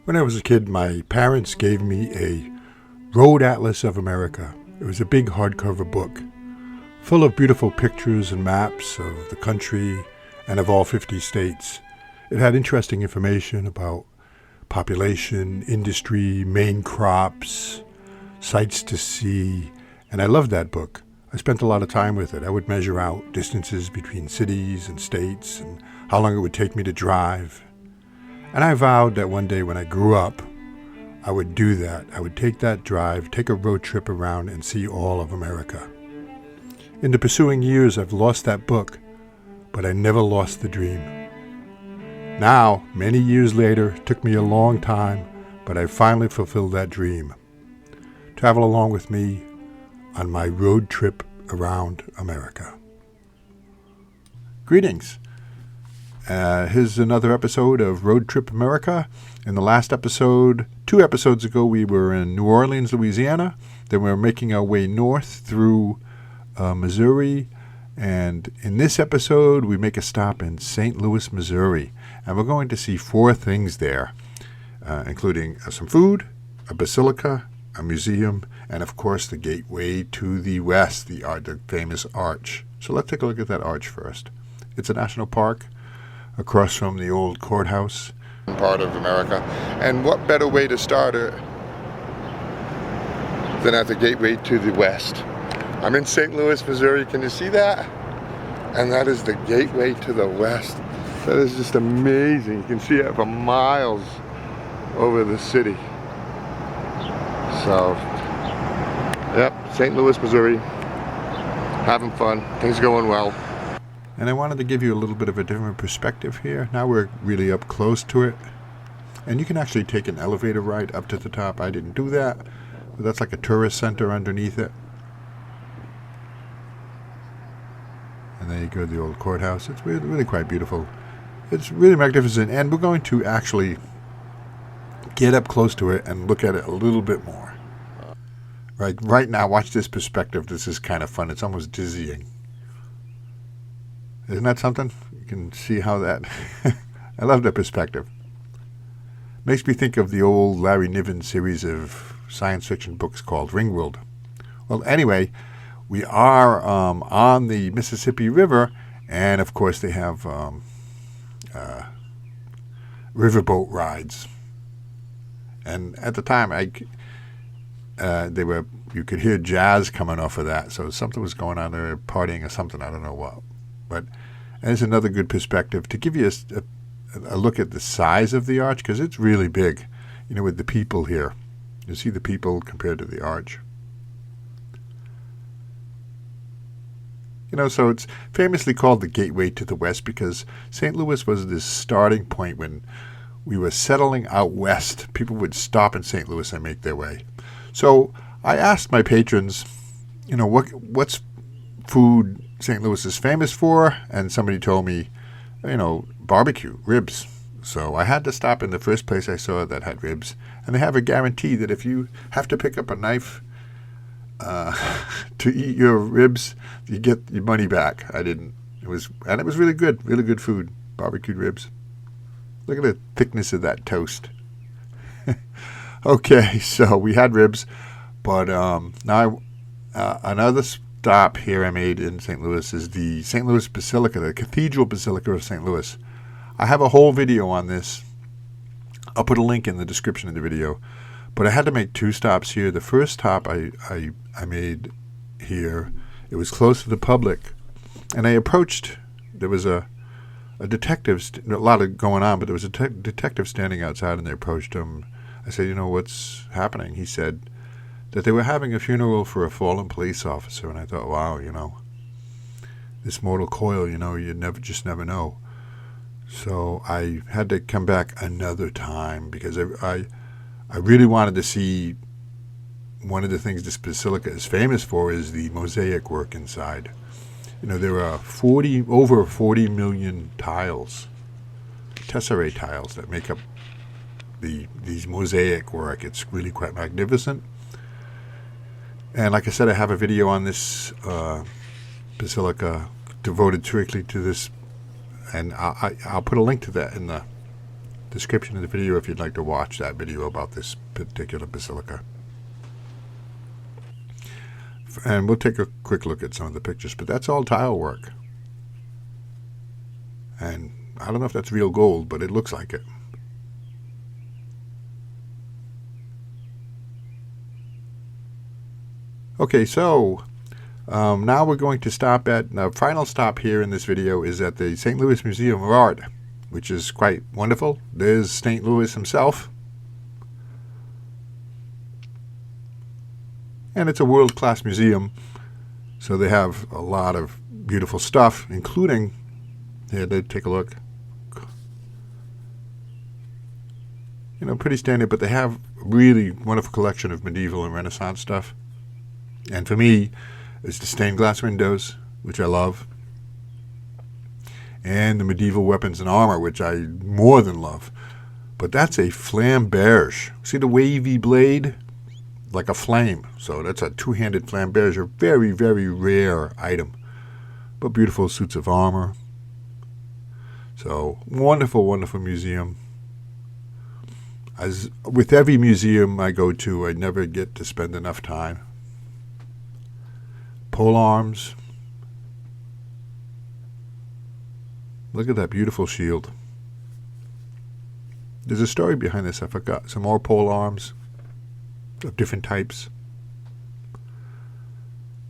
When I was a kid, my parents gave me a Road Atlas of America. It was a big hardcover book, full of beautiful pictures and maps of the country and of all 50 states. It had interesting information about population, industry, main crops, sights to see, and I loved that book. I spent a lot of time with it. I would measure out distances between cities and states and how long it would take me to drive. And I vowed that one day when I grew up, I would do that. I would take that drive, take a road trip around and see all of America. In the pursuing years, I've lost that book, but I never lost the dream. Now, many years later, it took me a long time, but I finally fulfilled that dream. Travel along with me on my road trip around America. Greetings. Here's another episode of Road Trip America. In the last episode, 2 episodes ago, we were in New Orleans, Louisiana. Then we were making our way north through Missouri. And in this episode, we make a stop in St. Louis, Missouri. And we're going to see 4 things there, including some food, a basilica, a museum, and of course the gateway to the west, the famous arch. So let's take a look at that arch first. It's a national park across from the old courthouse. Part of America. And what better way to start it than at the gateway to the west? I'm in St. Louis, Missouri. Can you see that? And that is the gateway to the west. That is just amazing. You can see it for miles over the city. So, yep, St. Louis, Missouri. Having fun. Things going well. And I wanted to give you a little bit of a different perspective here. Now we're really up close to it. And you can actually take an elevator ride up to the top. I didn't do that, but that's like a tourist center underneath it. And there you go, the old courthouse. It's really, really quite beautiful. It's really magnificent. And we're going to actually get up close to it and look at it a little bit more. Right now, watch this perspective. This is kind of fun. It's almost dizzying. Isn't that something? You can see how that... I love that perspective. Makes me think of the old Larry Niven series of science fiction books called Ringworld. Well, anyway, we are on the Mississippi River, and of course they have riverboat rides. And at the time, you could hear jazz coming off of that, so something was going on there, partying or something. I don't know what. But there's another good perspective to give you a look at the size of the arch, because it's really big, with the people here. You see the people compared to the arch. So it's famously called the gateway to the west because St. Louis was this starting point when we were settling out west. People would stop in St. Louis and make their way. So I asked my patrons, what's food St. Louis is famous for, and somebody told me, barbecue, ribs. So I had to stop in the first place I saw that had ribs, and they have a guarantee that if you have to pick up a knife to eat your ribs, you get your money back. I didn't. It was really good food, barbecued ribs. Look at the thickness of that toast. Okay, so we had ribs, but now another stop here I made in St. Louis is the St. Louis Basilica, the Cathedral Basilica of St. Louis. I have a whole video on this. I'll put a link in the description of the video. But I had to make 2 stops here. The first stop I made here, it was close to the public. And I approached, there was a detective, a lot of going on, but there was a detective standing outside, and they approached him. I said, what's happening? He said that they were having a funeral for a fallen police officer. And I thought, wow, this mortal coil, you never know. So I had to come back another time because I really wanted to see one of the things this basilica is famous for is the mosaic work inside. There are over 40 million tiles, tesserae tiles that make up these mosaic work. It's really quite magnificent. And like I said, I have a video on this basilica devoted strictly to this, and I'll put a link to that in the description of the video if you'd like to watch that video about this particular basilica. And we'll take a quick look at some of the pictures, but that's all tile work. And I don't know if that's real gold, but it looks like it. Okay, so now we're going to stop at, the final stop here in this video is at the St. Louis Museum of Art, which is quite wonderful. There's St. Louis himself. And it's a world-class museum, so they have a lot of beautiful stuff, including, here, take a look. You know, pretty standard, but they have a really wonderful collection of medieval and Renaissance stuff. And for me, it's the stained glass windows, which I love, and the medieval weapons and armor, which I more than love. But that's a flamberge. See the wavy blade? Like a flame. So that's a two-handed flamberge, a very, very rare item. But beautiful suits of armor. So wonderful, wonderful museum. As with every museum I go to, I never get to spend enough time. Pole arms. Look at that beautiful shield. There's a story behind this. I forgot. Some more pole arms of different types.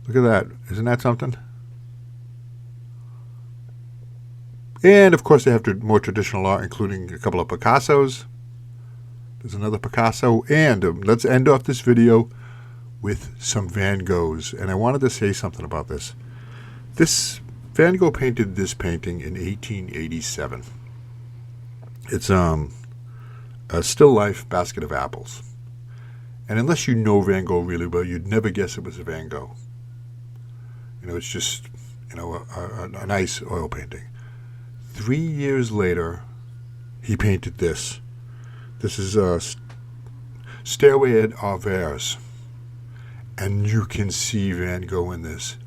Look at that. Isn't that something? And of course they have more traditional art, including a couple of Picassos. There's another Picasso. And let's end off this video with some Van Goghs. And I wanted to say something about this. Van Gogh painted this painting in 1887. It's a still life basket of apples. And unless you know Van Gogh really well, you'd never guess it was a Van Gogh. You know, it's just, you know, a nice oil painting. 3 years later, he painted this. This is a Stairway at Auvers. And you can see Van Gogh in this.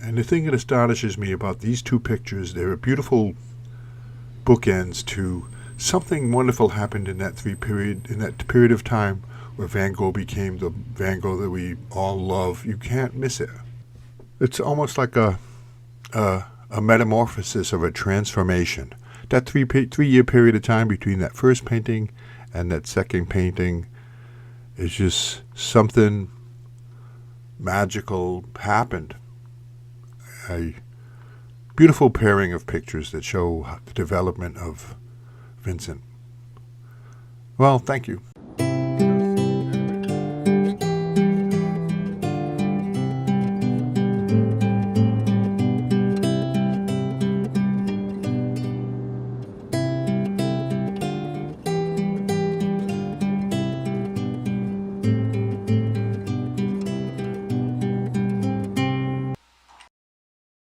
And the thing that astonishes me about these two pictures, they're beautiful bookends to something wonderful happened in that period of time where Van Gogh became the Van Gogh that we all love. You can't miss it. It's almost like a metamorphosis of a transformation. That three-year period of time between that first painting and that second painting is just something magical happened. A beautiful pairing of pictures that show the development of Vincent. Well, thank you.